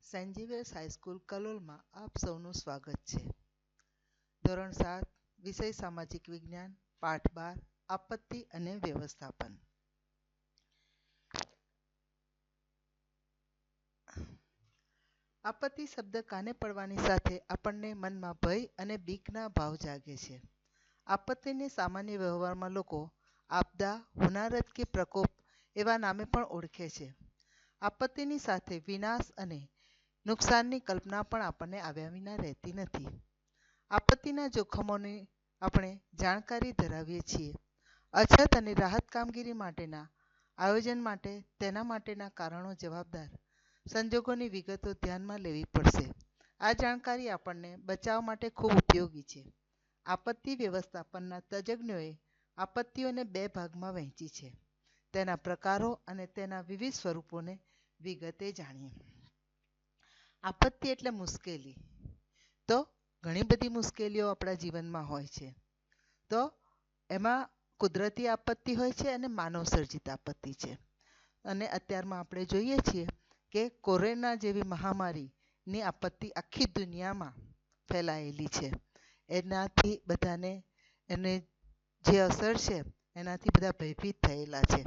Saint Xavier's high school કલોલમાં આપ સૌનું સ્વાગત છે. ધોરણ 7 વિષય સામાજિક વિજ્ઞાન પાઠ 12 આપત્તિ અને વ્યવસ્થાપન. આપત્તિ શબ્દ કાને પડવાની સાથે આપણને મનમાં ભય અને બીકના ભાવ જાગે છે. આપત્તિને સામાન્ય વ્યવહારમાં લોકો આપદા, હોનારત કે પ્રકોપ એવા નામે પણ ઓળખે છે. આપત્તિની સાથે વિનાશ અને નુકસાનની કલ્પના પણ આપણને આવ્યા વિના રહેતી નથી. આપત્તિના જોખમોની આપણે જાણકારી ધરાવીએ છીએ. અછત અને રાહત કામગીરી માટેના આયોજન માટે તેના માટેના કારણો જવાબદાર સંજોગોની વિગતો ધ્યાનમાં લેવી પડશે. આ જાણકારી આપણને બચાવ માટે ખૂબ ઉપયોગી છે. આપત્તિ વ્યવસ્થાપનના તજજ્ઞોએ આપત્તિઓને બે ભાગમાં વહેંચી છે. તેના પ્રકારો અને તેના વિવિધ સ્વરૂપોને વિગતે જાણીએ. આપત્તિ એટલે મુશ્કેલી. તો ઘણી બધી મુશ્કેલીઓ આપણા જીવનમાં હોય છે. તો એમાં કુદરતી આપત્તિ હોય છે અને માનવ સર્જિત આપત્તિ છે. અને અત્યારમાં આપણે જોઈએ છીએ કે કોરોના જેવી મહામારીની આપત્તિ આખી દુનિયામાં ફેલાયેલી છે. એનાથી બધાને એને જે અસર છે એનાથી બધા ભયભીત થયેલા છે.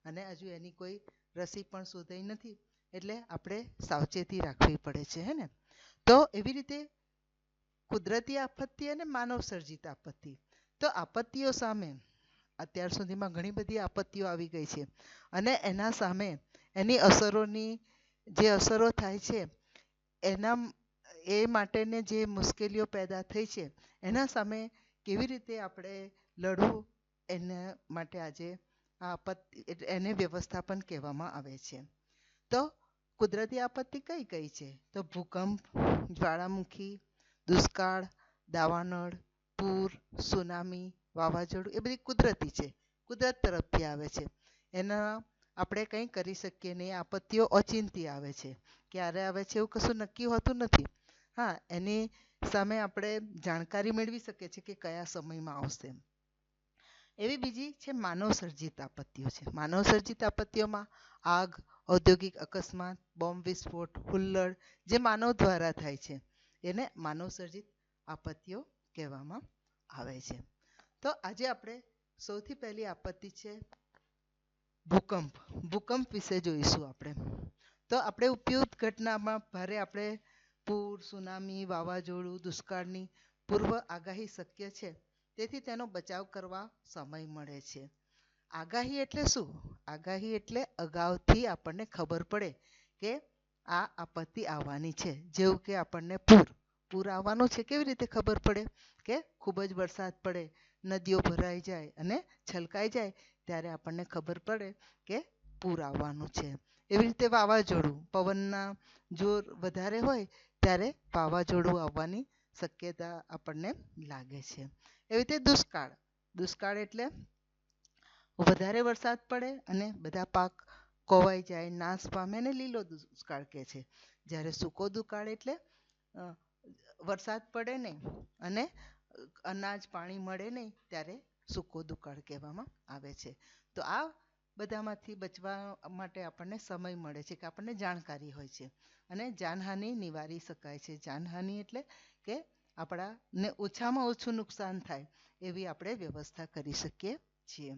અને હજુ એની કોઈ રસી પણ શોધાઈ નથી. એટલે આપણે સાવચેતી રાખવી પડે છે. હે ને? તો એવી રીતે કુદરતી આપત્તિ અને માનવ સર્જિત આપત્તિ. તો આપત્તિઓ સામે અત્યાર સુધીમાં ઘણી બધી આપત્તિઓ આવી ગઈ છે. અને એના સામે એની અસરોની જે અસરો થાય છે એના એ માટેને જે મુશ્કેલીઓ પેદા થઈ છે એના સામે કેવી રીતે આપણે લડવું એના માટે આજે આ આપત્તિ એને વ્યવસ્થાપન કહેવામાં આવે છે. તો કુદરતી આપત્તિ કઈ કઈ છે? તો ભૂકંપ, જ્વાળામુખી, દુષ્કાળ, દાવાનળ, પૂર, સુનામી, વાવાઝોડું એ બધી કુદરતી છે. કુદરત તરફથી આવે છે. એના આપણે કંઈ કરી શકીએ નહીં. આપત્તિઓ ઓચિંતી આવે છે. ક્યારે આવે છે એવું કશું નક્કી હોતું નથી. હા, એની સામે આપણે જાણકારી મેળવી શકીએ છીએ કે કયા સમયમાં આવશે. એવી બીજી છે માનવ સર્જિત આપત્તિઓ છે. માનવ સર્જિત આપત્તિઓમાં આગ, ઔદ્યોગિક અકસ્માત, બોમ્બ વિસ્ફોટ, હુલ્લડ જે માનવ દ્વારા થાય છે એને માનવ સર્જિત આપત્તિઓ કહેવામાં આવે છે. તો આજે આપણે સૌથી પહેલી આપત્તિ છે ભૂકંપ. ભૂકંપ વિશે જોઈશું આપણે. તો આપણે ઉપયોગ ઘટનામાં ભારે આપણે પૂર, સુનામી, વાવાઝોડું, દુષ્કાળની પૂર્વ આગાહી શક્ય છે. તેથી તેનો બચાવ કરવા સમય મળે છે. આગાહી એટલે શું? આગાહી એટલે અગાઉથી આપણને ખબર પડે કે આ આપત્તિ આવવાની છે. જેવું કે આપણને પૂર આવવાનું છે. કેવી રીતે ખબર પડે? કે ખૂબ જ વરસાદ પડે, નદીઓ ભરાઈ જાય અને છલકાઈ જાય ત્યારે આપણને ખબર પડે કે પૂર આવવાનું છે. એવી રીતે વાવાઝોડું, પવનના જોર વધારે હોય ત્યારે વાવાઝોડું આવવાની શક્યતા આપણને લાગે છે. એવી રીતે દુષ્કાળ. દુષ્કાળ એટલે વધારે વરસાદ પડે અને બધા પાક કોવાઈ જાય, નાશ પામે અને લીલો દુષ્કાળ કહે છે. જ્યારે સૂકો દુષ્કાળ એટલે વરસાદ પડે નહીં અને અનાજ પાણી મળે નહીં ત્યારે સૂકો દુષ્કાળ કહેવામાં આવે છે. તો આ બધામાંથી બચવા માટે આપણને સમય મળે છે કે આપણને જાણકારી હોય છે અને જાનહાનિ નિવારી શકાય છે. જાનહાનિ એટલે કે આપણાને ઓછામાં ઓછું નુકસાન થાય એવી આપણે વ્યવસ્થા કરી શકીએ છીએ.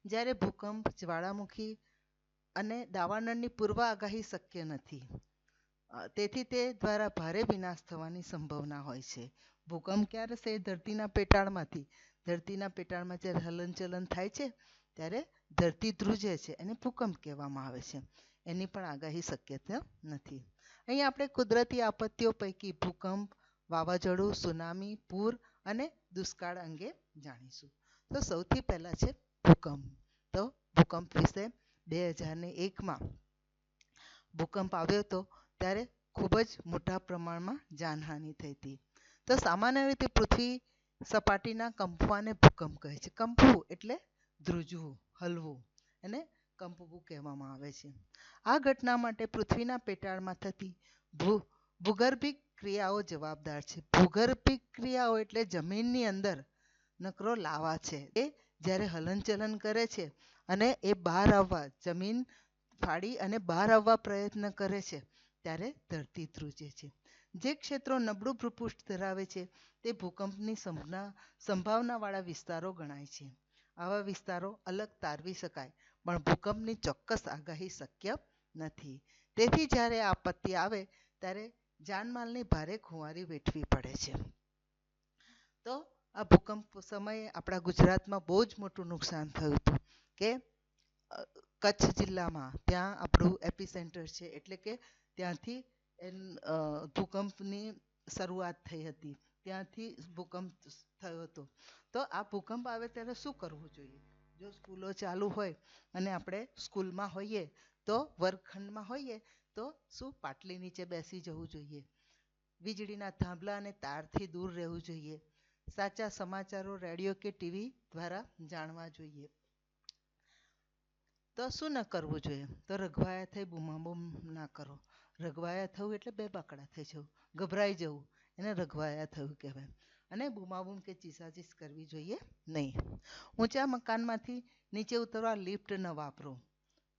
જ્યારે ભૂકંપ, જ્વાળામુખી અને દાવાનળની પૂર્વ આગાહી શક્ય નથી. તેથી તે દ્વારા ભારે વિનાશ થવાની સંભાવના હોય છે. ભૂકંપ ક્યારે છે? ધરતીના પેટાળમાંથી. ધરતીના પેટાળમાં જ્યારે હલનચલન થાય છે ત્યારે ધરતી ધ્રુજે છે એને ભૂકંપ કહેવામાં આવે છે. એની પણ આગાહી શક્યતા નથી. અહીંયા આપણે કુદરતી આપત્તિઓ પૈકી ભૂકંપ, વાવાઝોડું, સુનામી, પૂર અને દુષ્કાળ અંગે જાણીશું. તો સૌથી પહેલા છે ભૂકંપ. તો ભૂકંપ વિશે 2001માં ભૂકંપ આવ્યો હતો ત્યારે ખૂબ જ મોટા પ્રમાણમાં જાનહાનિ થઈ હતી. તો સામાન્ય રીતે પૃથ્વી સપાટીના કંપવાને ભૂકંપ કહે છે. કંપવું એટલે ધ્રુજવું, હલવું અને કંપવું કહેવામાં આવે છે. આ ઘટના માટે પૃથ્વીના પેટાળમાં થતી ભૂગર્ભિક ક્રિયાઓ જવાબદાર છે. ભૂગર્ભિક ક્રિયાઓ એટલે જમીનની અંદર નકરો લાવા છે. એ જ્યારે હલનચલન કરે છે અને એ બહાર આવવા જમીન ફાડી અને બહાર આવવા પ્રયત્ન કરે છે ત્યારે ધરતી ધ્રુજે છે. જે ક્ષેત્રો નબળું ભૂપૃષ્ઠ ધરાવે છે તે ભૂકંપની સંભાવનાવાળા વિસ્તારો ગણાય છે. આવા વિસ્તારો અલગ તારવી શકાય પણ ભૂકંપની ચોક્કસ આગાહી શક્ય નથી. તેથી જ્યારે આપત્તિ આવે ત્યારે જાનમાલની ભારે ખુંવારી વેઠવી પડે છે. તો આ ભૂકંપ સમયે આપણા ગુજરાતમાં બહુ જ મોટું નુકસાન થયું હતું કે કચ્છ જિલ્લામાં ત્યાં આપણું એપિસેન્ટર છે એટલે કે ત્યાંથી ભૂકંપની શરૂઆત થઈ હતી. ત્યાંથી ભૂકંપ થયો હતો. તો આ ભૂકંપ આવે ત્યારે શું કરવું જોઈએ? જો સ્કૂલો ચાલુ હોય અને આપણે સ્કૂલમાં હોઈએ તો વર્ગખંડમાં હોઈએ તો શું પાટલી નીચે બેસી જવું જોઈએ. વીજળીના થાંભલા અને તારથી દૂર રહેવું જોઈએ. સાચા સમાચારો રેડિયો કે ટીવી દ્વારા જાણવા જોઈએ. તો શું ન કરવું જોઈએ? તો રઘવાયા થઈ બૂમાબૂમ ના કરો. રઘવાયા થવું એટલે બે બાકડા થઈ જવું, ગભરાઈ જવું એને રઘવાયા થયું કહેવાય. અને બૂમાબૂમ કે ચીસાચીસ કરવી જોઈએ નહીં. ઊંચા મકાનમાંથી નીચે ઉતરવા લિફ્ટ ન વાપરો.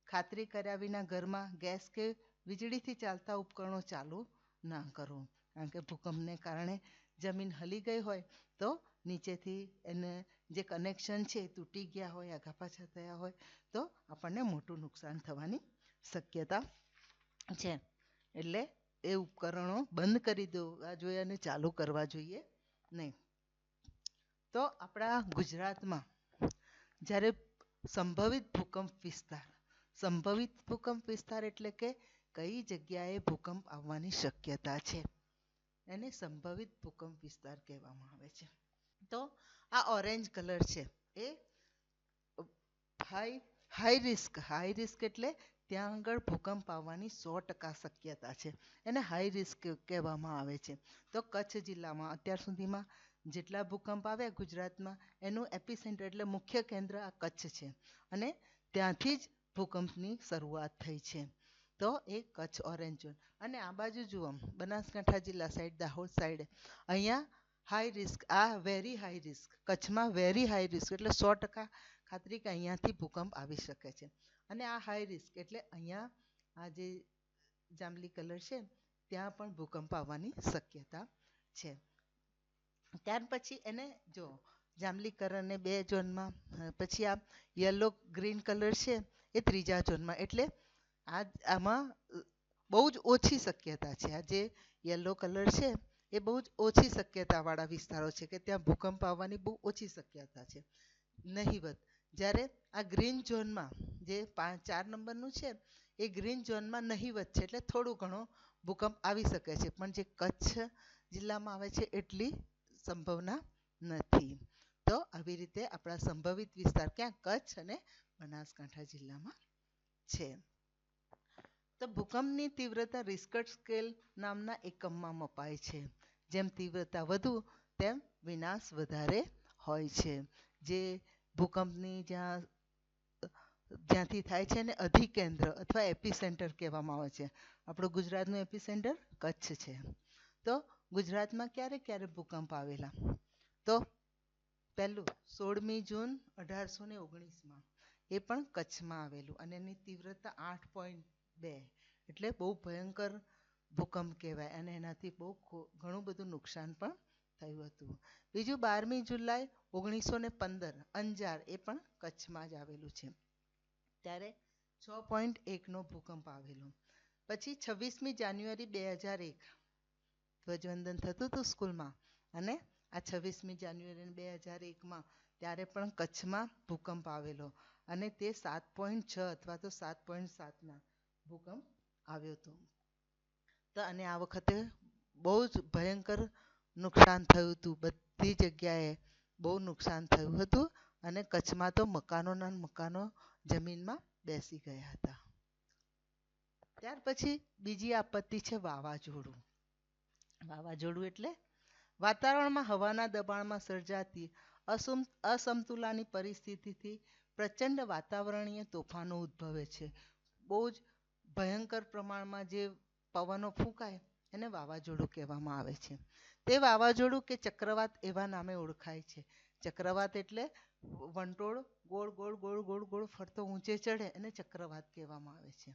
ખાતરી કર્યા વિના ઘરમાં ગેસ કે વીજળીથી ચાલતા ઉપકરણો ચાલુ ના કરો. કારણ કે ભૂકંપને કારણે જમીન હલી ગઈ હોય તો નીચેથી એને જે કનેક્શન છે તૂટી ગયા હોય, આઘા પાછા થયા હોય તો આપણને મોટું નુકસાન થવાની શક્યતા છે. એટલે એ ઉપકરણો બંધ કરી દેવા જોઈએ અને ચાલુ કરવા જોઈએ નહીં. તો આપણા ગુજરાતમાં જ્યારે સંભવિત ભૂકંપ વિસ્તાર એટલે કે કઈ જગ્યાએ ભૂકંપ આવવાની શક્યતા છે એને સંભવિત ભૂકંપ વિસ્તાર કહેવામાં આવે છે. તો આ ઓરેન્જ કલર છે એ હાઈ રિસ્ક એટલે ત્યાં આગળ ભૂકંપ આવવાની 100% શક્યતા છે. એને હાઈ રિસ્ક કહેવામાં આવે છે. તો કચ્છ જિલ્લામાં અત્યાર સુધીમાં જેટલા ભૂકંપ આવ્યા ગુજરાતમાં એનું એપિસેન્ટર એટલે મુખ્ય કેન્દ્ર આ કચ્છ છે અને ત્યાંથી જ ભૂકંપની શરૂઆત થઈ છે. તો એ કચ્છ ઓરેન્જ ઝોન. અને આ બાજુ જુઓ બનાસકાંઠા જિલ્લા સાઈડ, દાહોદ સાઈડ અહીંયા હાઈ રિસ્ક, આ વેરી હાઈ રિસ્ક. કચ્છમાં વેરી હાઈ રિસ્ક એટલે 100% ખાતરી કે અહીંયાથી ભૂકંપ આવી શકે છે. અને આ હાઈ રિસ્ક એટલે અહીંયા આ જે જાંબલી કલર છે ત્યાં પણ ભૂકંપ આવવાની શક્યતા છે. ત્યાર પછી એને જો જાંબલી કલરને 2 ઝોનમાં, પછી આ યલો ગ્રીન કલર છે એ 3જા ઝોનમાં. એટલે આમાં બહુ જ ઓછી શક્યતા છે. આ જે યલો કલર છે એ બહુ જ ઓછી શક્યતાવાળા વિસ્તારો છે કે ત્યાં ભૂકંપ આવવાની બહુ ઓછી શક્યતા છે, નહીવત. જ્યારે આ ગ્રીન ઝોનમાં જે 4 નંબરનું છે એ ગ્રીન ઝોનમાં નહીવત છે એટલે થોડું ઘણું ભૂકંપ આવી શકે છે પણ જે કચ્છ જિલ્લામાં આવે છે એટલી સંભાવના નથી. તો આવી રીતે આપણા સંભવિત વિસ્તાર ક્યાં કચ્છ અને બનાસકાંઠા જિલ્લામાં છે. તો ભૂકંપની તીવ્રતા રિક્ટર સ્કેલ નામના એકમમાં મપાય છે. જેમ તીવ્રતા વધુ તેમ વિનાશ વધારે હોય છે. જે ભૂકંપની જ્યાંથી થાય છે ને અધિકેન્દ્ર અથવા એપિસેન્ટર કહેવામાં આવે છે. આપણું ગુજરાતનું એપિસેન્ટર કચ્છ છે. તો ગુજરાતમાં ક્યારે ભૂકંપ આવેલા? તો પહેલું 16મી જૂન 1819માં એ પણ કચ્છમાં આવેલું અને એની તીવ્રતા 8.2 એટલે બહુ ભયંકર ભૂકંપ કહેવાય અને એનાથી બહુ ઘણું બધું નુકસાન પણ થયું હતું. બીજું 12મી જુલાઈ 1915 અંજાર, એ પણ કચ્છમાં જ આવેલું છે. ત્યારે 6.1નો ભૂકંપ આવેલો. પછી 26મી જાન્યુઆરી 2001 ધ્વજવંદન થતું હતું સ્કૂલમાં અને આ 26મી જાન્યુઆરી 2001માં ત્યારે પણ કચ્છમાં ભૂકંપ આવેલો અને તે 7.6 અથવા તો 7.7ના ભૂકંપ આવ્યો હતો. તો અને આ વખતે બહુ જ ભયંકર નુકસાન થયું હતું. બધી જગ્યાએ બહુ નુકસાન થયું હતું અને કચ્છમાં તો મકાનો જમીનમાં બેસી ગયા હતા. ત્યાર પછી બીજી આપત્તિ છે વાવાઝોડું. વાવાઝોડું એટલે વાતાવરણમાં હવાના દબાણમાં સર્જાતી અસમતુલાની પરિસ્થિતિથી પ્રચંડ વાતાવરણીય તોફાનો ઉદ્ભવે છે. બહુ જ ભયંકર પ્રમાણમાં જે પવનો ફૂંકાય એને વાવાઝોડું કહેવામાં આવે છે. તે વાવાઝોડું કે ચક્રવાત એવા નામે ઓળખાય છે. ચક્રવાત એટલે વંટોળ ગોળ ગોળ ગોળ ગોળ ગોળ ફરતો ઊંચે ચડે એને ચક્રવાત કહેવામાં આવે છે.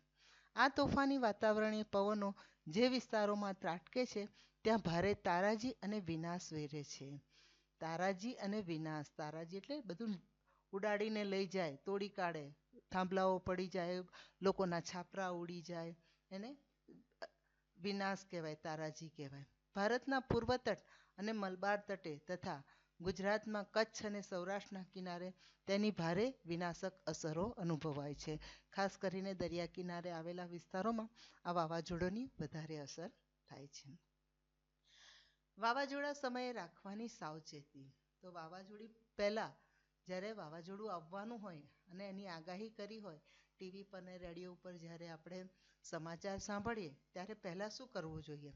આ તોફાની વાતાવરણીય પવનો જે વિસ્તારોમાં ત્રાટકે છે ત્યાં ભારે તારાજી અને વિનાશ વેરે છે. તારાજી અને વિનાશ, તારાજી એટલે બધું ઉડાડીને લઈ જાય, તોડી કાઢે, થાંભલાઓ પડી જાય, લોકોના છાપરા ઉડી જાય, એને વિનાશ કહેવાય, તારાજી કહેવાય. ભારતના પૂર્વ તટ અને મલબાર તટે તથા ગુજરાતમાં કચ્છ અને સૌરાષ્ટ્રના કિનારે તેની ભારે વિનાશક અસરો અનુભવાય છે. ખાસ કરીને દરિયા કિનારે આવેલા વિસ્તારોમાં આ વાવાઝોડાની વધારે અસર થાય છે. વાવાઝોડા સમયે રાખવાની સાવચેતી. તો વાવાઝોડી પહેલા જ્યારે વાવાઝોડું આવવાનું હોય અને એની આગાહી કરી હોય, ટીવી પર ને રેડિયો ઉપર જ્યારે આપણે સમાચાર સાંભળીએ ત્યારે પહેલાં શું કરવું જોઈએ?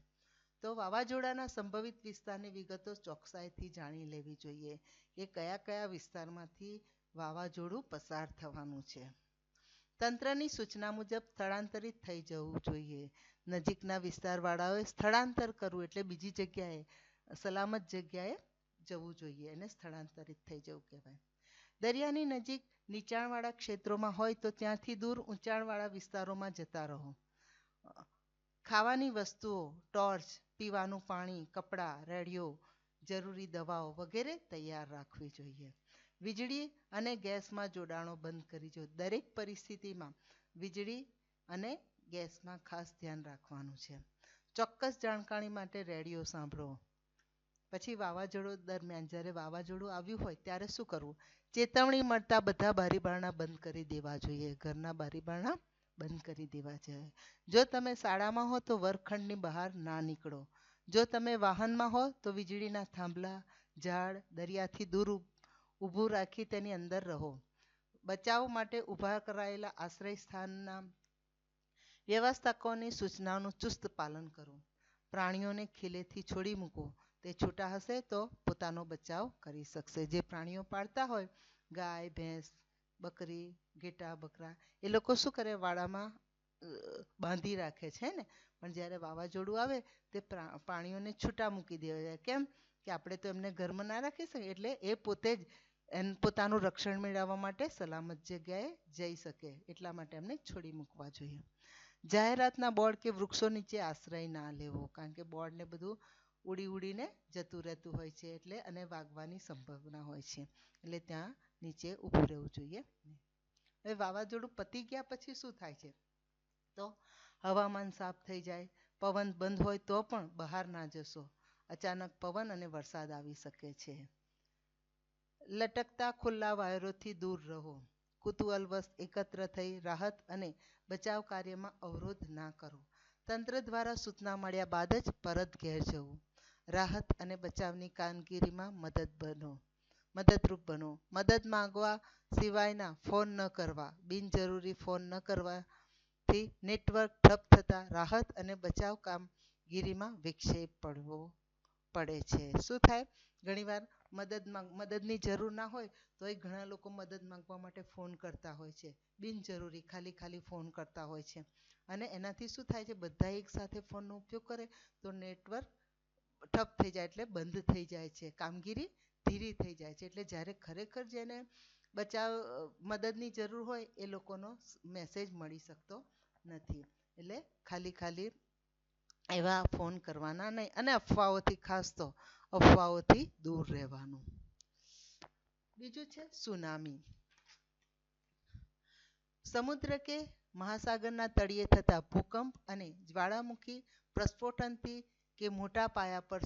તો વાવાઝોડાના સંભવિત વિસ્તારની વિગતો ચોકસાઈથી જાણી લેવી જોઈએ કે કયા કયા વિસ્તારમાંથી વાવાઝોડું પસાર થવાનું છે. તંત્રની સૂચના મુજબ સ્થળાંતરિત થઈ જવું જોઈએ. નજીકના વિસ્તારવાળાઓએ સ્થળાંતર કરવું એટલે બીજી જગ્યાએ, સલામત જગ્યાએ જવું જોઈએ, એને સ્થળાંતરિત થઈ જવું કહેવાય. દરિયાની નજીક નીચાણવાળા ક્ષેત્રોમાં હોય તો ત્યાંથી દૂર ઊંચાણવાળા વિસ્તારોમાં જતા રહો. ખાવાની વસ્તુઓ, ટોર્ચ, પીવાનું પાણી, કપડાં, રેડિયો, જરૂરી દવાઓ વગેરે તૈયાર રાખવી જોઈએ. વીજળી અને ગેસમાં જોડાણો બંધ કરી જો. દરેક પરિસ્થિતિમાં વીજળી અને ગેસમાં ખાસ ધ્યાન રાખવાનું છે. ચોક્કસ જાણકારી માટે રેડિયો સાંભળો. પછી વાવાઝોડું દરમિયાન જ્યારે વાવાઝોડું આવ્યું હોય ત્યારે શું કરવું? ચેતવણી મળતા બધા બારી બારણા બંધ કરી દેવા જોઈએ. ઘરના બારી બારણા બંધ કરી દેવા જોઈએ. જો તમે શાળામાં હો તો વર્ગખંડની બહાર ના નીકળો. જો તમે વાહનમાં હો તો વીજળીના થાંભલા, ઝાડ, દરિયાથી દૂર ઊભું રાખી તેની અંદર રહો. બચાવ માટે ઊભા કરાયેલા આશ્રય સ્થાનના વ્યવસ્થાપકોની સૂચનાઓનું ચુસ્ત પાલન કરો. પ્રાણીઓને ખીલેથી છોડી મૂકો. તે છૂટા હશે તો પોતાનો બચાવ કરી શકશે. જે પ્રાણીઓ પાળતા હોય, ગાય, ભેંસ, બકરી, ઘેટા, બકરા, એ લોકો શું કરે? વાડામાં બાંધી રાખે છે ને, પણ જ્યારે વાવાઝોડું આવે તે પ્રાણીઓને છૂટા મૂકી દેવા જાય. કેમ કે આપણે તો એમને ઘરમાં ના રાખી શકીએ, એટલે એ પોતે જ પોતાનું રક્ષણ મેળવવા માટે સલામત જગ્યાએ જઈ શકે, એટલા માટે એમને છોડી મૂકવા જોઈએ. જાહેરાતના બોર્ડ કે વૃક્ષો નીચે આશ્રય ના લેવો, કારણ કે બોર્ડ ને બધું ઉડી ઉડીને જતું રહેતું હોય છે, એટલે અને વાગવાની સંભાવના હોય છે, એટલે ત્યાં નીચે ઊભું રહેવું જોઈએ. હવે વાવાઝોડું પતી ગયા પછી શું થાય છે? તો હવામાન સાફ થઈ જાય, પવન બંધ હોય તો પણ બહાર ના જશો. અચાનક પવન અને વરસાદ આવી શકે છે. લટકતા ખુલ્લા વાયરોથી દૂર રહો. કુતૂહલવશ એકત્ર થઈ રાહત અને બચાવ કાર્યમાં અવરોધ ના કરો. તંત્ર દ્વારા સૂચના મળ્યા બાદ જ પરત ઘેર જવું. રાહત અને બચાવની કામગીરીમાં મદદરૂપ બનો. મદદ માંગવા સિવાયના ફોન ન કરવા. બિનજરૂરી ફોન ન કરવાથી નેટવર્ક ઠપ થતા રાહત અને બચાવ કામગીરીમાં વિક્ષેપ પડવો પડે છે. શું થાય? ઘણીવાર મદદની જરૂર ના હોય તો એ ઘણા લોકો મદદ માંગવા માટે ફોન કરતા હોય છે. બિનજરૂરી ખાલી ફોન કરતા હોય છે, અને એનાથી શું થાય છે? બધા એક સાથે ફોનનો ઉપયોગ કરે તો નેટવર્ક ઠપ થઈ જાય, એટલે બંધ થઈ જાય છે, કામગીરી ધીરી થઈ જાય છે. એટલે જ્યારે ખરેખર જેને મદદની જરૂર હોય એ લોકોનો મેસેજ મળી શકતો નથી. એટલે ખાલી એવા ફોન કરવાના નહીં, અને અફવાઓથી ખાસ તો અફવાઓથી દૂર રહેવાનું. બીજું છે સુનામી. સમુદ્ર કે મહાસાગરના તળિયે થતા ભૂકંપ અને જ્વાળામુખી પ્રસ્ફોટનથી કે મોટા પાયા પર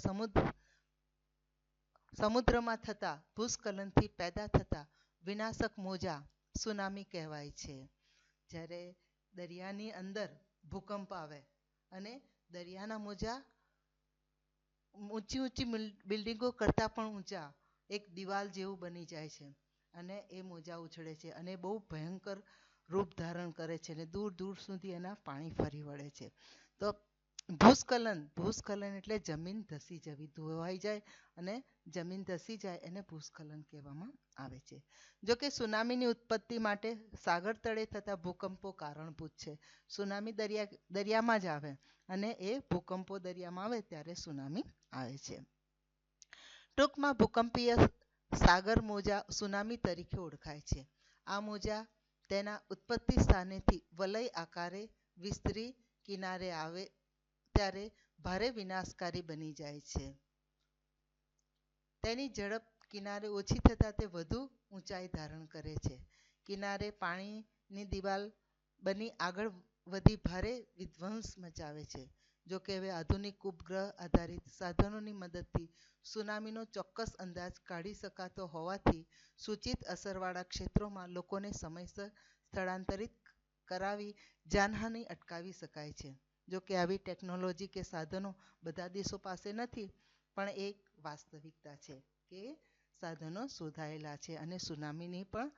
સમુદ્રમાં થતા ભૂસ્ખલનથી પેદા થતા વિનાશક મોજા સુનામી કહેવાય છે. જ્યારે દરિયાની અંદર ભૂકંપ આવે અને દરિયાના મોજા ઊંચી બિલ્ડિંગો કરતાં પણ ઊંચા એક દિવાલ જેવું બની જાય છે, અને એ મોજા ઉછળે છે અને બહુ ભયંકર રૂપ ધારણ કરે છે, અને દૂર દૂર સુધી એના પાણી ફરી વળે છે. તો ભૂસ્ખલન એટલે જમીન ધસી જવી, ધોવાઈ જાય અને જમીન ધસી જાય, એને ભૂસ્ખલન કહેવામાં આવે છે. જો કે સુનામીની ઉત્પત્તિ માટે સાગર તળે થતા ભૂકંપો કારણભૂત છે. સુનામી દરિયામાં જ આવે, અને એ ભૂકંપો દરિયામાં આવે ત્યારે સુનામી આવે છે. ટૂંકમાં ભૂકંપીય સાગર મોજા સુનામી તરીકે ઓળખાય છે. આ મોજા તેના ઉત્પત્તિ સ્થાનેથી વલય આકારે વિસ્તરી કિનારે આવે ત્યારે ભારે વિનાશકારી બની જાય છે. તેની ઝડપ કિનારે ઓછી થતાં તે વધુ ઊંચાઈ ધારણ કરે છે. કિનારે પાણીની દિવાલ બની આગળ વધી ભારે વિધ્વંસ મચાવે છે. જો કે હવે આધુનિક ઉપગ્રહ આધારિત સાધનોની મદદથી સુનામીનો ચોક્કસ અંદાજ કાઢી શકાતો હોવાથી સૂચિત અસરવાળા ક્ષેત્રોમાં લોકોને સમયસર સ્થળાંતરિત કરાવી જાનહાનિ અટકાવી શકાય છે. જો કે આવી ટેકનોલોજી કે સાધનો બધા દેશો પાસે નથી, પણ એક વાસ્તવિકતા છે કે સાધનો શોધાયેલા છે અને સુનામીની પણ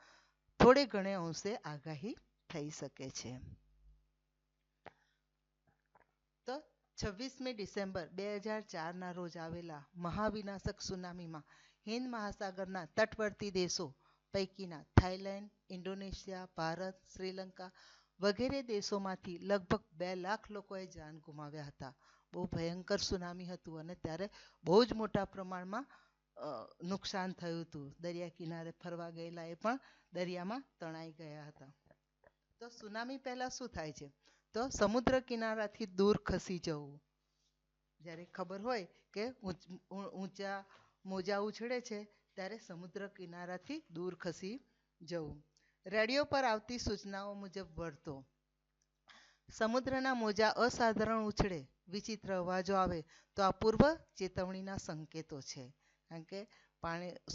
થોડે ઘણે અંશે આગાહી થઈ શકે છે. તો 26મી ડિસેમ્બર 2004ના રોજ આવેલા મહાવિનાશક સુનામીમાં હિન્દ મહાસાગરના તટવર્તી દેશો પૈકીના થાઈલેન્ડ, ઇન્ડોનેશિયા, ભારત, શ્રીલંકા વગેરે દેશોમાંથી લગભગ 2 લાખ લોકોએ જાન ગુમાવ્યા હતા. બહુ ભયંકર સુનામી હતું અને ત્યારે બહુ જ મોટા પ્રમાણમાં નુકસાન થયું હતું. દરિયા કિનારે ફરવા ગયેલા એ પણ દરિયામાં તણાઈ ગયા હતા. તો સુનામી પહેલા શું થાય છે? તો સમુદ્ર કિનારાથી દૂર ખસી જવું. જ્યારે ખબર હોય કે ઊંચા મોજા ઉછળે છે ત્યારે સમુદ્ર કિનારાથી દૂર ખસી જવું. રેડિયો પર આવતી સૂચનાઓ મુજબ વર્તો. સમુદ્રના મોજા અસાધારણ ઉછળે, વિચિત્ર અવાજો આવે તો આ પૂર્વ ચેતવણીના સંકેતો છે. કારણ કે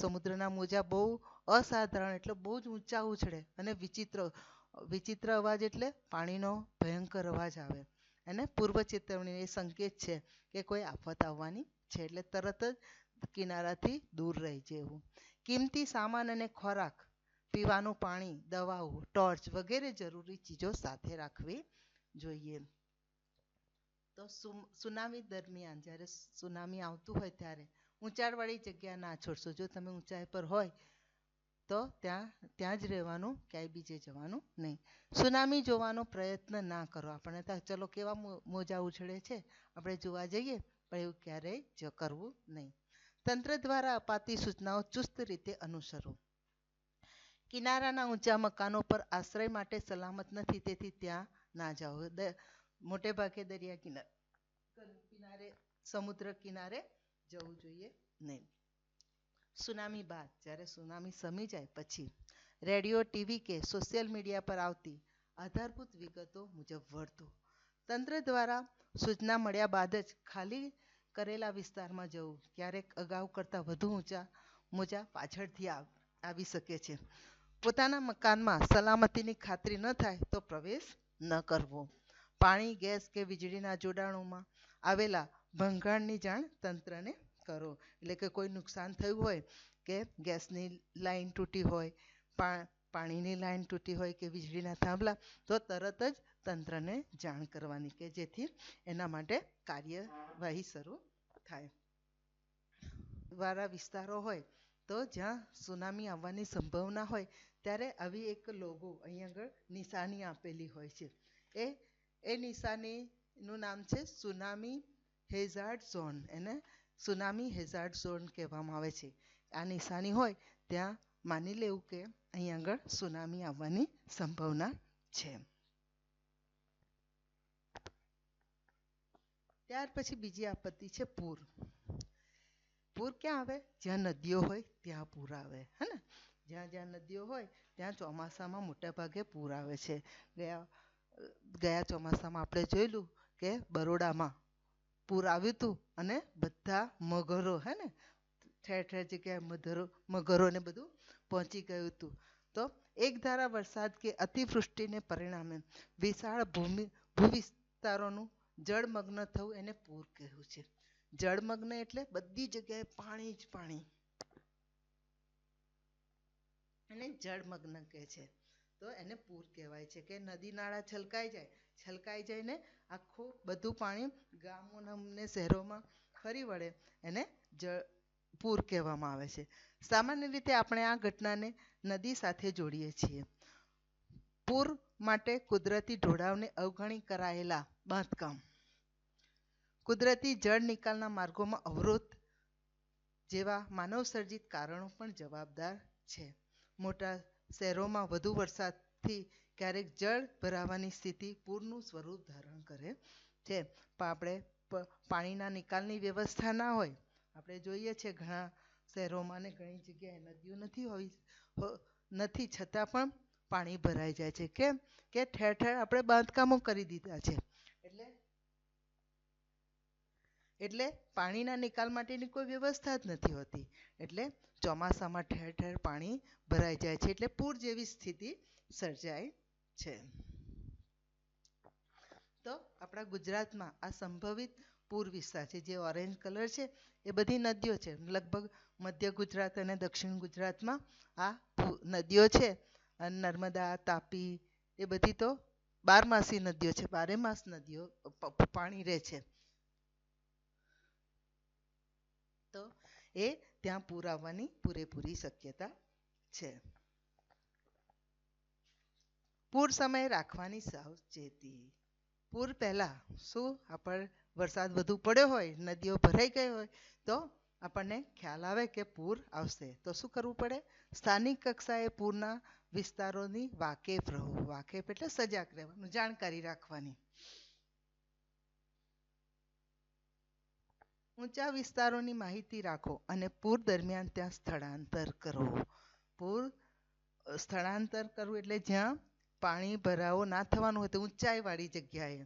સમુદ્રના મોજા બહુ અસાધારણ એટલે બહુ જ ઊંચા ઉછળે અને વિચિત્ર અવાજ એટલે પાણીનો ભયંકર અવાજ આવે. અને પૂર્વ ચેતવણી એ સંકેત છે કે કોઈ આફત આવવાની છે, એટલે તરત જ કિનારાથી દૂર રહી જવું. કિંમતી સામાન અને ખોરાક, પીવાનું પાણી, દવાઓ, ટોર્ચ વગેરે જરૂરી ચીજો સાથે રાખવી જોઈએ. તો સુનામી દરમિયાન જ્યારે સુનામી આવતું હોય ત્યારે ઊંચાણવાળી જગ્યા ના છોડશો. જો તમે ઊંચાઈ પર હોય તો ત્યાં જ રહેવાનું, ક્યાંય બીજે જવાનું નહીં. સુનામી જોવાનો પ્રયત્ન ના કરો. આપણને તો ચલો કેવા મોજા ઉછળે છે આપણે જોવા જઈએ, પણ એવું ક્યારેય કરવું નહીં. તંત્ર દ્વારા અપાતી સૂચનાઓ ચુસ્ત રીતે અનુસરો. કિનારાના ઊંચા મકાનો પર આશ્રય માટે સલામત નથી, તેથી ત્યાં ના જાઓ. મોટે ભાગે દરિયા કિનારે સમુદ્ર કિનારે જવું જોઈએ નહીં. સુનામી બાદ જ્યારે સુનામી શમી જાય પછી રેડિયો, ટીવી કે સોશિયલ મીડિયા પર આવતી આધારભૂત વિગતો મુજબ વર્તો. તંત્ર દ્વારા સૂચના મળ્યા બાદ જ ખાલી કરેલા વિસ્તારમાં જવું. ક્યારેક અગાઉ કરતાં વધુ ઊંચા મોજા પાછળથી આવી શકે છે. પોતાના મકાનમાં સલામતીની ખાતરી ન થાય તો પ્રવેશ ન કરવો. પાણી, ગેસ કે વીજળીના જોડાણોમાં આવેલા ભંગાણની જાણ તંત્રને કરો. એટલે કે કોઈ નુકસાન થયું હોય કે ગેસની લાઈન તૂટી હોય, પાણીની લાઈન તૂટી હોય કે વીજળીના થાંભલા, તો તરત જ તંત્રને જાણ કરવાની કે જેથી એના માટે કાર્યવાહી શરૂ થાય. વાળા વિસ્તારો હોય તો જ્યાં સુનામી આવવાની સંભાવના હોય ત્યારે આવી એક લોગો અહીં આગળ નિશાની આપેલી હોય છે. એ નિશાનીનું નામ છે સુનામી હેઝાર્ડ ઝોન. એને સુનામી હેઝાર્ડ ઝોન કહેવામાં આવે છે. આ નિશાની હોય ત્યાં માની લેવું કે અહીં આગળ સુનામી આવવાની સંભાવના છે. ત્યાર પછી બીજી આપત્તિ છે પૂર. પૂર ક્યાં આવે? જ્યાં નદીઓ હોય ત્યાં પૂર આવે. હે ને? જ્યાં જ્યાં નદીઓ હોય ત્યાં ચોમાસામાં મોટા ભાગે પૂર આવે છે. ગયા ચોમાસામાં આપણે જોયેલું કે બરોડામાં પૂર આવ્યું હતું અને બધા મગરો, હે ને, ઠેર ઠેર જગ્યાએ મગરોને બધું પહોંચી ગયું હતું. તો એક ધારા વરસાદ કે અતિવૃષ્ટિને પરિણામે વિશાળ ભૂવિસ્તારોનું જળમગ્ન થવું એને પૂર કહેવું છે. જળમગ્ન એટલે બધી જગ્યાએ પાણી જ પાણી, એને જળમગ્ન કહે છે. તો એને પૂર કહેવાય છે કે નદી નાળા છલકાઈ જઈને આખું બધું પાણી ગામોને શહેરોમાં ફરી વળે, એને પૂર કહેવામાં આવે છે. સામાન્ય રીતે આપણે આ ઘટનાને નદી સાથે જોડીએ છીએ. પૂર માટે કુદરતી ઢોળાવને અવગણી કરાયેલા બાંધકામ, કુદરતી જળ નિકાલના માર્ગોમાં અવરોધ જેવા માનવસર્જિત કારણો પણ જવાબદાર છે. મોટા શહેરોમાં વધુ વરસાદથી ક્યારેક જળ ભરાવાની સ્થિતિ પૂરનું સ્વરૂપ ધારણ કરે છે. પણ આપણે પાણીના નિકાલની વ્યવસ્થા ના હોય, આપણે જોઈએ છે ઘણા શહેરોમાં ને ઘણી જગ્યાએ નદીઓ નથી છતાં પણ પાણી ભરાઈ જાય છે. કેમ કે ઠેર ઠેર આપણે બાંધકામો કરી દીધા છે. એટલે પાણીના નિકાલ માટેની કોઈ વ્યવસ્થા જ નથી હોતી. એટલે ચોમાસામાં ઠેર ઠેર પાણી ભરાઈ જાય છે, એટલે પૂર જેવી સ્થિતિ સર્જાય છે. તો આપણા ગુજરાતમાં આ સંભવિત પૂર વિસ્તાર છે, જે ઓરેન્જ કલર છે એ બધી નદીઓ છે. લગભગ મધ્ય ગુજરાત અને દક્ષિણ ગુજરાતમાં આ નદીઓ છે. અને નર્મદા, તાપી એ બધી તો બારમાસી નદીઓ છે, 12 માસ નદીઓ પાણી રહે છે. તો એ ત્યાં પૂર આવવાની પૂરેપૂરી શક્યતા છે. પૂર સમયે રાખવાની સાવચેતી. પૂર પહેલા શું આપણે વરસાદ વધુ પડ્યો હોય, નદીઓ ભરાઈ ગઈ હોય તો આપણને ખ્યાલ આવે કે પૂર આવશે, તો શું કરવું પડે? સ્થાનિક કક્ષાએ પૂરના વિસ્તારોની વાકેફ રહો. વાકેફ એટલે સજાગ રહેવાનું, જાણકારી રાખવાની. ઊંચા વિસ્તારોની માહિતી રાખો અને પૂર દરમિયાન ત્યાં સ્થળાંતર કરો. પૂર સ્થળાંતર કરવું એટલે જ્યાં પાણી ભરાવો ના થવાનું હોય તો ઊંચાઈ વાળી જગ્યાએ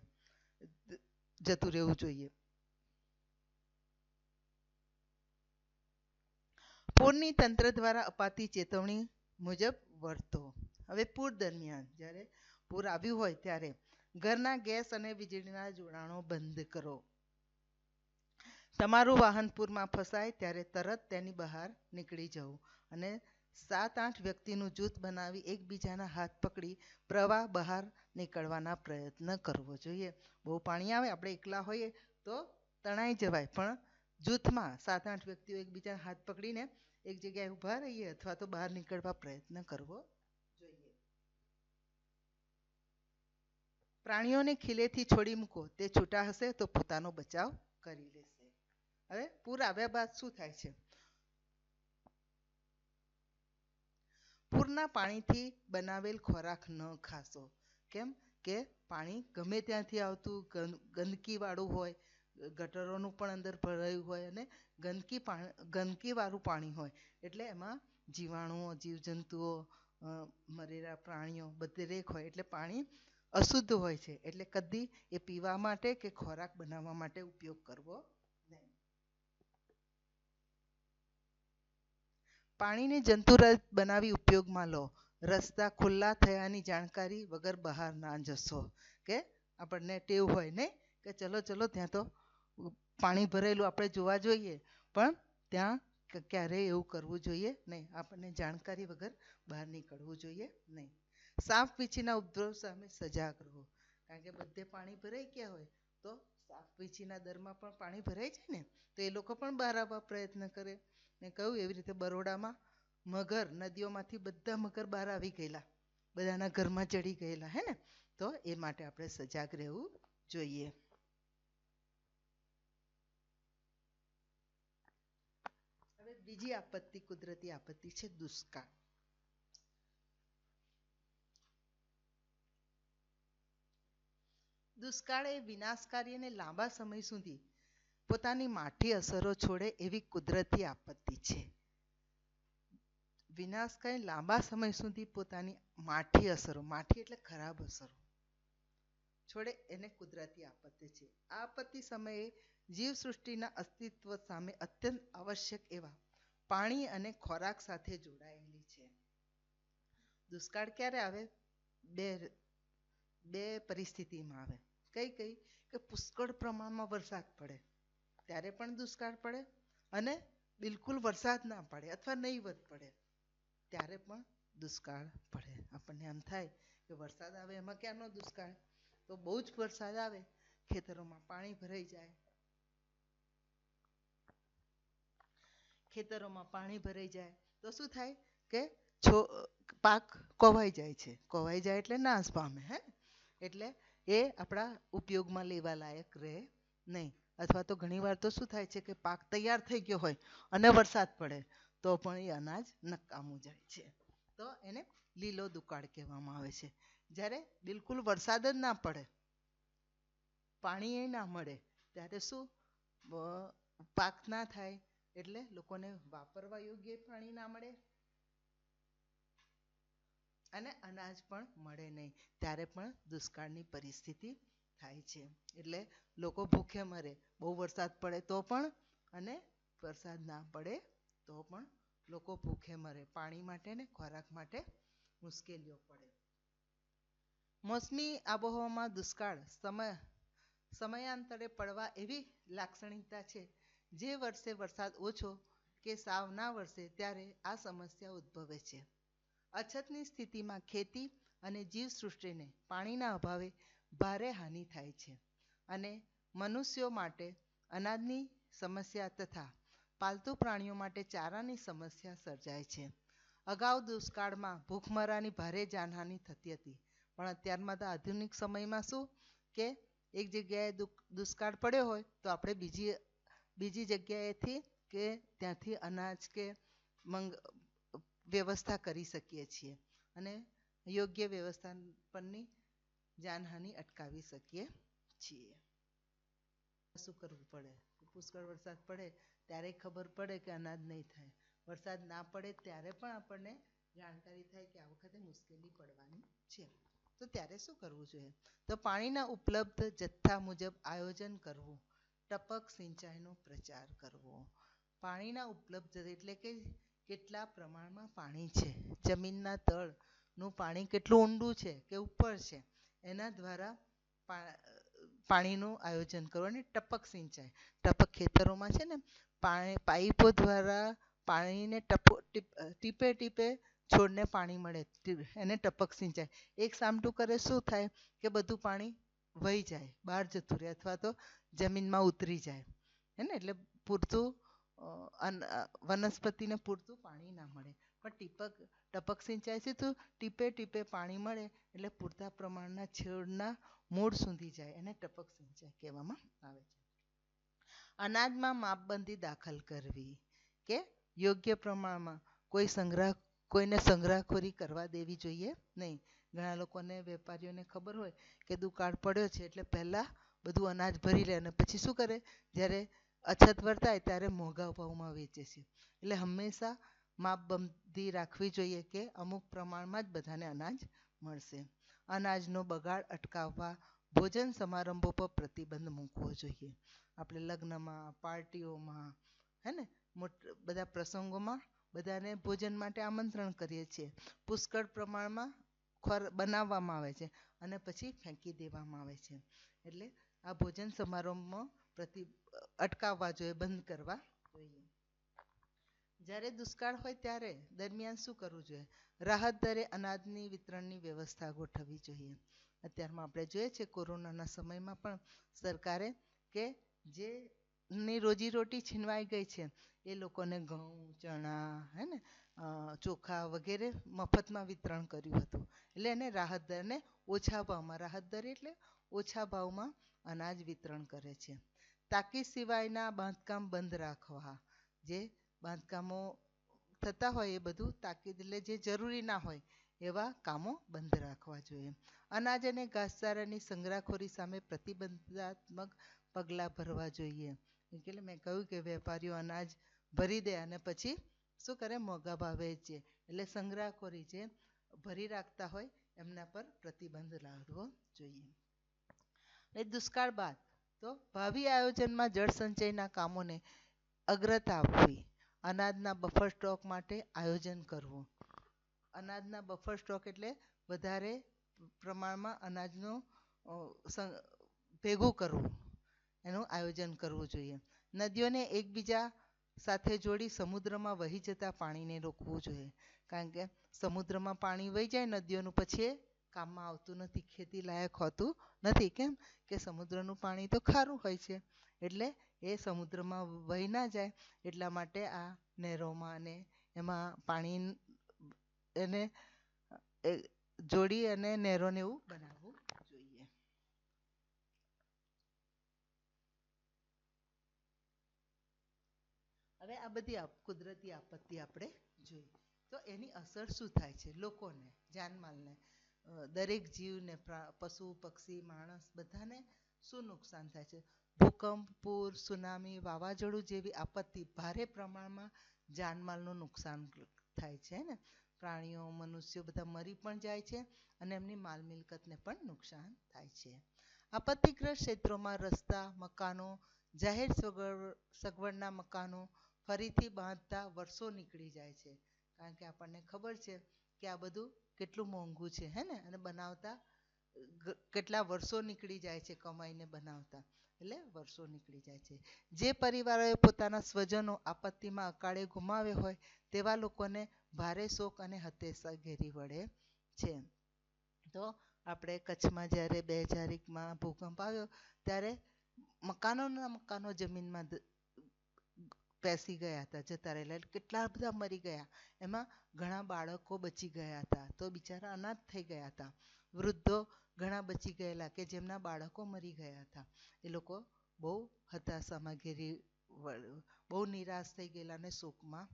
જતું રહેવું જોઈએ. પૂરની તંત્ર દ્વારા અપાતી ચેતવણી મુજબ વર્તો. હવે પૂર દરમિયાન જ્યારે પૂર આવ્યું હોય ત્યારે ઘરના ગેસ અને વીજળીના જોડાણો બંધ કરો. તમારું વાહન પૂરમાં ફસાય ત્યારે તરત તેની બહાર નીકળી જવું અને 7-8 વ્યક્તિનું જૂથ બનાવી એકબીજાના હાથ પકડી પ્રવાહ બહાર નીકળવાના પ્રયત્ન કરવો જોઈએ. બહુ પાણી આવે, આપણે એકલા હોઈએ તો તણાઈ જવાય, પણ જૂથમાં 7-8 વ્યક્તિઓ એકબીજાના હાથ પકડીને એક જગ્યાએ ઊભા રહીએ અથવા તો બહાર નીકળવા પ્રયત્ન કરવો જોઈએ. પ્રાણીઓને ખીલેથી છોડી મૂકો, તે છૂટા હશે તો પોતાનો બચાવ કરી લેશે. હવે પૂર આવ્યા બાદ શું થાય છે? પૂરના પાણીથી બનાવેલ ખોરાક ન ખાશો. કેમ કે પાણી ગમે ત્યાંથી આવતું ગંદકી વાળું હોય, ગટરોનું પણ અંદર ભરાયું હોય અને ગંદકી વાળું પાણી હોય, એટલે એમાં જીવાણુઓ, જીવજંતુઓ, મરેલા પ્રાણીઓ દરેક હોય, એટલે પાણી અશુદ્ધ હોય છે. એટલે કદી એ પીવા માટે કે ખોરાક બનાવવા માટે ઉપયોગ કરવો નહીં. પાણીને જંતુરહિત બનાવી ઉપયોગમાં લો. રસ્તા ખુલ્લા થયાની જાણકારી વગર બહાર ના જશો. કે આપણને ટેવ હોય ને કે ચલો ત્યાં તો પાણી ભરેલું આપણે જોવા જોઈએ, પણ ત્યાં ક્યારેય એવું કરવું જોઈએ નહીં. આપણને જાણકારી વગર બહાર નીકળવું જોઈએ નહીં. સાપ વીંછીના ઉપદ્રવ સામે સજાગ રહો. કારણ કે બધે પાણી ભરાઈ ગયા હોય તો સાપ વીંછીના દરમાં પણ પાણી ભરાઈ જાય ને, તો એ લોકો પણ બહાર આવવા પ્રયત્ન કરે. મેં કહ્યું એવી રીતે બરોડામાં મગર, નદીઓમાંથી બધા મગર બહાર આવી ગયેલા, બધાના ઘરમાં ચડી ગયેલા, હે ને. તો એ માટે આપણે સજાગ રહેવું જોઈએ. હવે બીજી આપત્તિ, કુદરતી આપત્તિ છે દુષ્કાળ. દુષ્કાળ એ વિનાશકારી અને લાંબા સમય સુધી પોતાની માઠી અસરો છોડે એવી કુદરતી આપત્તિ છે. વિનાશકારી લાંબા સમય સુધી પોતાની માઠી અસરો, માઠી એટલે ખરાબ અસરો છોડે એને કુદરતી આપત્તિ છે. આ આપત્તિ સમયે જીવસૃષ્ટિના અસ્તિત્વ સામે અત્યંત આવશ્યક એવા પાણી અને ખોરાક સાથે જોડાયેલી છે. દુષ્કાળ ક્યારે આવે? બે પરિસ્થિતિમાં આવે. કઈ કે પુષ્કળ પ્રમાણમાં વરસાદ પડે ત્યારે પણ દુષ્કાળ પડે, અને બિલકુલ વરસાદ ના પડે અથવા નહીવત પડે ત્યારે પણ દુષ્કાળ પડે. આપણને એમ થાય કે વરસાદ આવે એમાં ક્યાંનો દુષ્કાળ? તો બહુ જ વરસાદ આવે, ખેતરોમાં પાણી ભરાઈ જાય, તો શું થાય કે પાક કોવાઈ જાય છે. કોવાઈ જાય એટલે નાશ પામે, હે. એટલે એ આપણા ઉપયોગમાં લેવા લાયક રહે નહીં. અથવા તો ઘણી વાર તો શું થાય છે કે પાક તૈયાર થઈ ગયો હોય અને વરસાદ પડે તો પણ એ અનાજ નકામું જાય છે. તો એને લીલો દુકાળ કહેવામાં આવે છે. જ્યારે બિલકુલ વરસાદ જ ના પડે, પાણી એ ના મળે, ત્યારે શું પાક ના થાય, એટલે લોકોને વાપરવા યોગ્ય પાણી ના મળે અને અનાજ પણ મળે નહીં, ત્યારે પણ દુષ્કાળની પરિસ્થિતિ થાય છે. એટલે લોકો ભૂખે મરે, બહુ વરસાદ પડે તો પણ અને વરસાદ ના પડે તો પણ લોકો ભૂખે મરે, પાણી માટે ને ખોરાક માટે મુશ્કેલીઓ પડે. મોસમી આબોહવામાં દુષ્કાળ સમયાંતરે પડવા એવી લાક્ષણિકતા છે. જે વર્ષે વરસાદ ઓછો કે સાવ ના વરસે ત્યારે આ સમસ્યા ઉદ્ભવે છે. અછતની સ્થિતિમાં ખેતી અને જીવસૃષ્ટિને પાણીના અભાવે ભારે હાનિ થાય છે અને મનુષ્યો માટે અનાજની સમસ્યા તથા પાલતુ પ્રાણીઓ માટે ચારાની સમસ્યા સર્જાય છે. અગાઉ દુષ્કાળમાં ભૂખમરાની ભારે જાનહાનિ થતી હતી, પણ અત્યારમાં તો આધુનિક સમયમાં શું કે એક જગ્યાએ દુષ્કાળ પડ્યો હોય તો આપણે બીજી જગ્યાએથી કે ત્યાંથી અનાજ કે વ્યવસ્થા કરી શકીએ છીએ અને યોગ્ય વ્યવસ્થાપનની જાનહાનિ અટકાવી શકીએ છીએ. શું કરવું પડે? પુષ્કળ વરસાદ પડે ત્યારે ખબર પડે કે અનાજ નહીં થાય, વરસાદ ના પડે ત્યારે પણ આપણને જાણકારી થાય કે આ વખતે મુશ્કેલી પડવાની છે. તો ત્યારે શું કરવું જોઈએ? તો પાણીના ઉપલબ્ધ જથ્થા મુજબ આયોજન કરવું, ટપક સિંચાઈનો પ્રચાર કરવો. પાણીના ઉપલબ્ધ એટલે કે કેટલા પ્રમાણમાં પાણી છે, જમીનના તળનું પાણી કેટલું ઊંડું છે કે ઉપર છે, એના દ્વારા પાણીનું આયોજન કરવું. અને ટપક સિંચાઈ, ટપક ખેતરોમાં છે ને પાઇપો દ્વારા પાણીને ટીપે ટીપે છોડને પાણી મળે, એને ટપક સિંચાઈ. એક સામટું કરે શું થાય કે બધું પાણી વહી જાય, બહાર જતું રહે અથવા તો જમીનમાં ઉતરી જાય, હે ને, એટલે પૂરતું વનસ્પતિને પૂરતું પાણી ના મળે. પણ ટપક સિંચાઈથી તો ટીપે ટીપે પાણી મળે એટલે પૂરતા પ્રમાણના છોડના મૂળ સુધી જાય, એને ટપક સિંચાઈ કહેવામાં આવે છે. અનાજમાં માપબંધી દાખલ કરવી કે યોગ્ય પ્રમાણમાં કોઈને સંગ્રહખોરી કરવા દેવી જોઈએ નહીં. ઘણા લોકોને વેપારીઓને ખબર હોય કે દુકાળ પડ્યો છે એટલે પહેલાં બધું અનાજ ભરી લે અને પછી શું કરે, જ્યારે અછત વર્તાય ત્યારે મોંઘા ભાવમાં વેચે છે. એટલે હંમેશા માપબંધી રાખવી જોઈએ કે અમુક પ્રમાણમાં જ બધાને અનાજ મળશે. અનાજનો બગાડ અટકાવવા ભોજન સમારંભો પર પ્રતિબંધ મૂકવો જોઈએ. આપણે લગ્નમાં, પાર્ટીઓમાં, હે ને, બધા પ્રસંગોમાં બધાને ભોજન માટે આમંત્રણ કરીએ છીએ, પુષ્કળ પ્રમાણમાં બનાવવામાં આવે છે અને પછી ફેંકી દેવામાં આવે છે. એટલે આ ભોજન સમારંભમાં અટકાવવા જોઈએ, બંધ કરવા જોઈએ. જ્યારે દુષ્કાળ હોય ત્યારે દરમિયાન શું કરવું જોઈએ? રાહત દરે અનાજની વિતરણની વ્યવસ્થા ગોઠવવી જોઈએ. અત્યારમાં આપણે જોઈએ છે કોરોનાના સમયમાં પણ સરકારે કે જેની રોજીરોટી છીનવાઈ ગઈ છે એ લોકોને ઘઉં, ચણા, હે ને, ચોખા વગેરે મફતમાં વિતરણ કર્યું હતું. એટલે એને રાહત દર ને ઓછા ભાવમાં, રાહત દર એટલે ઓછા ભાવમાં અનાજ વિતરણ કરે છે. તાકીદ સિવાયના બાંધકામ બંધ રાખવા, જે બાંધકામો થતા હોય એ બધું તાકીદ એટલે જે જરૂરી ના હોય એવા કામો બંધ રાખવા જોઈએ. અનાજ અને ઘાસચારાની સંગ્રહખોરી સામે પ્રતિબંધાત્મક પગલાં ભરવા જોઈએ. એટલે મેં કહ્યું કે વેપારીઓ અનાજ ભરી દે અને પછી શું કરે, મોંઘા ભાવે વેચે. એટલે સંગ્રહખોરી જે ભરી રાખતા હોય એમના પર પ્રતિબંધ લાવવો જોઈએ. એ દુષ્કાળ બાદ તો ભાવિ આયોજનમાં જળ સંચયના કામોને અગ્રતા આપવી, અનાજના બફર સ્ટોક માટે આયોજન કરવું. અનાજના બફર સ્ટોક એટલે વધારે પ્રમાણમાં અનાજનું ભેગું કરવું, એનું આયોજન કરવું જોઈએ. નદીઓને એકબીજા સાથે જોડી સમુદ્રમાં વહી જતા પાણીને રોકવું જોઈએ. કારણ કે સમુદ્રમાં પાણી વહી જાય નદીઓનું, પછી એ કામમાં આવતું નથી, ખેતી લાયક હોતું નથી. કેમ કે સમુદ્રનું પાણી તો ખારું હોય છે, એટલે એ સમુદ્રમાં વહી ના જાય એટલા માટે આ નહેરોમાં અને એમાં પાણી એને જોડી અને નહેરોને એવું બનાવવું જોઈએ. હવે આ બધી કુદરતી આપત્તિ આપણે જોઈ તો એની અસર શું થાય છે લોકોને, જાનમાલને? દરેક જીવને પશુ પક્ષી માણસ બધાને શું નુકસાન થાય છે? ભૂકંપ, પૂર, સુનામી, વાવાઝોડું જેવી આપત્તિ ભારે પ્રમાણમાં જાનમાલનું નુકસાન થાય છે ને. પ્રાણીઓ મનુષ્યો બધા મરી પણ જાય છે અને એમની માલ મિલકતને પણ નુકસાન થાય છે. આપત્તિગ્રસ્ત ક્ષેત્રોમાં રસ્તા, મકાનો, જાહેર સગવડના મકાનો ફરીથી બાંધતા વર્ષો નીકળી જાય છે. કારણ કે આપણને ખબર છે કે આ બધું કેટલું મોંઘું છે હે ને, અને બનાવતા કેટલા વર્ષો નીકળી જાય છે કમાઈને બનાવતા, એટલે વર્ષો નીકળી જાય છે. જે પરિવારોએ પોતાના સ્વજનો આપત્તિમાં અકાળે ગુમાવ્યા હોય તેવા લોકોને ભારે શોક અને હતાશા ઘેરી વળે છે. તો આપણે કચ્છમાં જ્યારે 2001માં ભૂકંપ આવ્યો ત્યારે મકાનો જમીનમાં પેસી ગયા હતા, જતા રહેલા, કેટલા બધા મરી ગયા. એમાં ઘણા બાળકો બચી ગયા હતા, તો બિચારા અનાથ થઈ ગયા હતા. વૃદ્ધો ઘણા બચી ગયેલા કે જેમના બાળકો મરી ગયા હતા. એ લોકો બહુ હતાશામાં ઘેરી, બહુ નિરાશ થઈ ગયેલા અને શોકમાં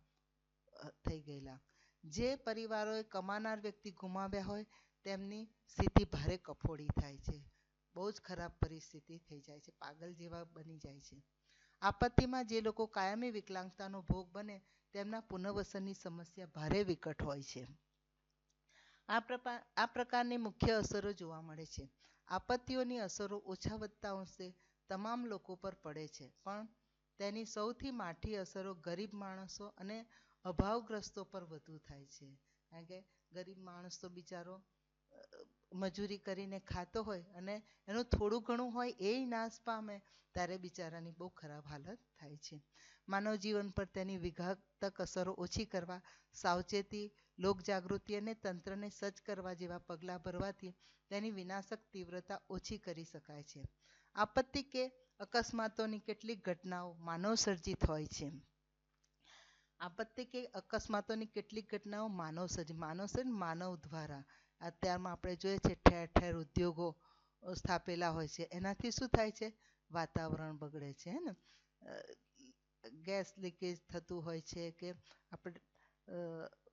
થઈ ગયેલા. જે પરિવારોએ કમાનાર વ્યક્તિ ગુમાવ્યા હોય તેમની સ્થિતિ ભારે કફોડી થાય છે. બહુ જ ખરાબ પરિસ્થિતિ થઈ જાય છે, પાગલ જેવા બની જાય છે. આપત્તિમાં જે લોકો કાયમી વિકલાંગતાનો ભોગ બને તેમના પુનર્વસનની સમસ્યા ભારે વિકટ હોય છે. આ પ્રકારની મુખ્ય અસરો જોવા મળે છે. આપત્તિઓની અસરો ઓછા વત્તા અંશે તમામ લોકો પર પડે છે, પણ તેની સૌથી માઠી અસરો ગરીબ માણસો અને અભાવગ્રસ્તો પર વધુ થાય છે. કારણ કે ગરીબ માણસ તો બિચારો મજૂરી કરીને ખાતો હોય અને એનું થોડું ઘણું હોય એ નાશ પામે ત્યારે બિચારાની બહુ ખરાબ હાલત થાય છે. માનવ જીવન પર તેની વિઘાતક અસરો ઓછી કરવા સાવચેતી, લોકજાગૃતિ અને તંત્રને સજ્જ કરવા જેવા પગલાં ભરવાથી તેની વિનાશક તીવ્રતા ઓછી કરી શકાય છે. આપત્તિ કે અકસ્માતોની કેટલીક ઘટનાઓ માનવ સર્જિત હોય છે. આપત્તિ કે અકસ્માતોની કેટલીક ઘટનાઓ માનવ દ્વારા. અત્યારમાં આપણે જોઈએ છે ઠેર ઠેર ઉદ્યોગો સ્થાપેલા હોય છે. એનાથી શું થાય છે? વાતાવરણ બગડે છે હે ને. ગેસ લીકેજ થતું હોય છે કે આપણે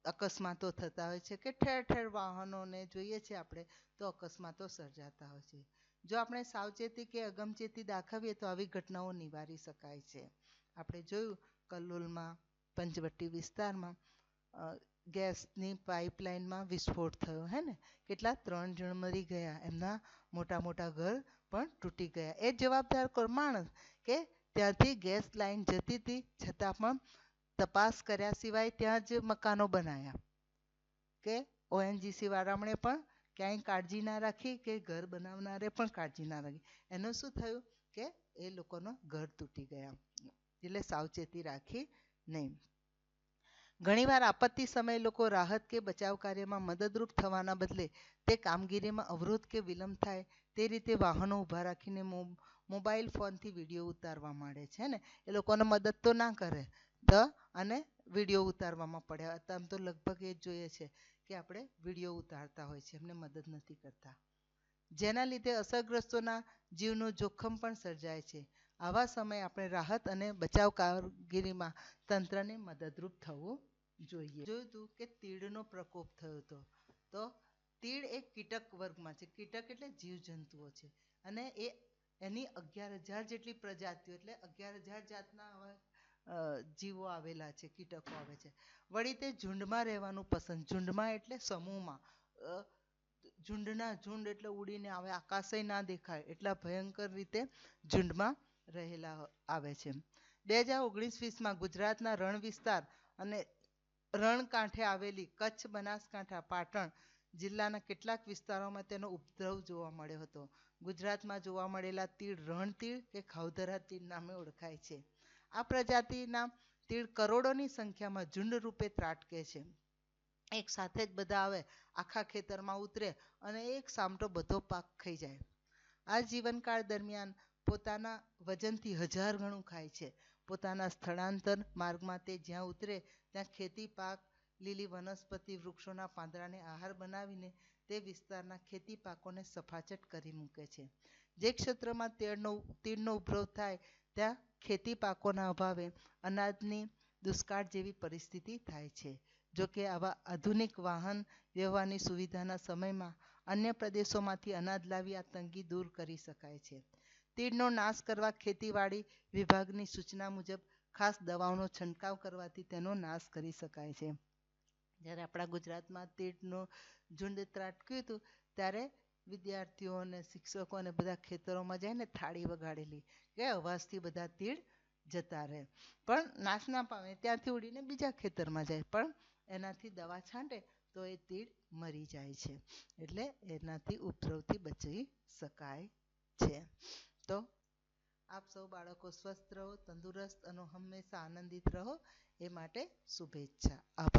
અકસ્માતો થતા હોય છે કે ઠેર ઠેર વાહનોને જોઈએ છે આપણે તો અકસ્માતો સર્જાતા હોય છે. જો આપણે સાવચેતી કે અગમચેતી દાખવીએ તો આવી ઘટનાઓ નિવારી શકાય છે. આપણે જોયું કલોલમાં પંચવટી વિસ્તારમાં ગેસની પાઇપલાઇનમાં વિસ્ફોટ થયો હે ને. કેટલા 3 જણ મરી ગયા, એમના મોટા મોટા ઘર પણ તૂટી ગયા. એ જવાબદાર કોણ? માણસ. કે ત્યાંથી ગેસ લાઈન જતી હતી છતાં પણ તપાસ કર્યા સિવાય ત્યાં જ મકાનો બનાવ્યા. કે ઓએનજીસી વાળામણે પણ ક્યાંય કાળજી ના રાખી કે ઘર બનાવનારે પણ કાળજી ના રાખી. એનું શું થયું કે એ લોકોનો ઘર તૂટી ગયા. એટલે સાવચેતી રાખી નહીં. ઘણીવાર આપત્તિ સમયે લોકો રાહત કે બચાવ કાર્યમાં મદદરૂપ થવાના બદલે તે કામગીરીમાં અવરોધ કે વિલંબ થાય તે રીતે વાહનો ઊભા રાખીને મોબાઈલ ફોનથી વિડીયો ઉતારવા માંડે છે ને. એ લોકોને મદદ તો ના કરે અને વિડીયો ઉતારવામાં પડ્યા. આમ તો લગભગ એ જ જોઈએ છે કે આપણે વિડીયો ઉતારતા હોય છે, એમને મદદ નથી કરતા, જેના લીધે અસરગ્રસ્તોના જીવનું જોખમ પણ સર્જાય છે. આવા સમયે આપણે રાહત અને બચાવ કામગીરીમાં તંત્રને મદદરૂપ થવું જોઈએ. જોયું હતું કે તીડનો પ્રકોપ થયો હતો. તો તીડ એક કીટક વર્ગમાં છે. કીટક એટલે જીવજંતુઓ છે અને એની 11,000 જેટલી પ્રજાતિઓ, એટલે 11,000 જાતના જીવો આવેલા છે, કીટકો આવે છે. વળી તે ઝુંડમાં રહેવાનું પસંદ, ઝુંડમાં એટલે સમૂહમાં, ઝુંડના ઝુંડ એટલે ઉડીને આવે, આકાશે ના દેખાય એટલા ભયંકર રીતે ઝુંડમાં રહેલા આવે છે. 2019-20માં ગુજરાતના રણ વિસ્તાર અને રણ કાંઠે આવેલી કચ્છ, બનાસકાંઠા, પાટણ જિલ્લાના કેટલાક વિસ્તારોમાં તેનો ઉપદ્રવ જોવા મળ્યો હતો. ગુજરાતમાં જોવા મળેલા તીડ રણતીડ કે ખાવધરા તીડ નામે ઓળખાય છે. આ પ્રજાતિના તીડ કરોડોની સંખ્યામાં ઝુંડ રૂપે ત્રાટકે છે. એક સાથે જ બધા આવે, આખા ખેતરમાં ઉતરે અને એક સામટો બધો પાક ખાઈ જાય. આ જીવનકાળ દરમિયાન પોતાના વજનથી 1000 ગણું ખાય છે. પોતાના સ્થળાંતર માર્ગમાં તે જ્યાં ઉતરે ત્યાં ખેતી પાક, લીલી વનસ્પતિ, વૃક્ષોના પાંદડાને આહાર બનાવીને તે વિસ્તારના ખેતી પાકોને સફાચટ કરી મૂકે છે. જે ક્ષેત્રમાં તીડનો ઉદ્ભવ થાય ત્યાં ખેતી પાકોના અભાવે અનાજની દુષ્કાળ જેવી પરિસ્થિતિ થાય છે. જોકે આવા આધુનિક વાહન વ્યવહારની સુવિધાના સમયમાં અન્ય પ્રદેશોમાંથી અનાજ લાવી આ તંગી દૂર કરી શકાય છે. તીડનો નાશ કરવા ખેતીવાડી વિભાગની સૂચના મુજબ ખાસ દવાઓનો છંટકાવ કરવાથી તેનો નાશ કરી શકાય છે. જ્યારે આપણા ગુજરાતમાં તીડનું ઝુંડ ત્રાટક્યું હતું ત્યારે વિદ્યાર્થીઓ અને શિક્ષકો અને બધા ખેતરોમાં જઈને થાળી વગાડેલી કે અવાજથી બધા તીડ જતા રહે, પણ નાશ ના પામે ત્યાંથી ઉડીને બીજા ખેતરમાં જાય, પણ એનાથી દવા છાંટે તો એ તીડ મરી જાય છે. એટલે એનાથી ઉપદ્રવથી બચી શકાય છે. તો આપ સૌ બાળકો સ્વસ્થ રહો, તંદુરસ્ત અને હંમેશા આનંદિત રહો એ માટે શુભેચ્છા. આભાર.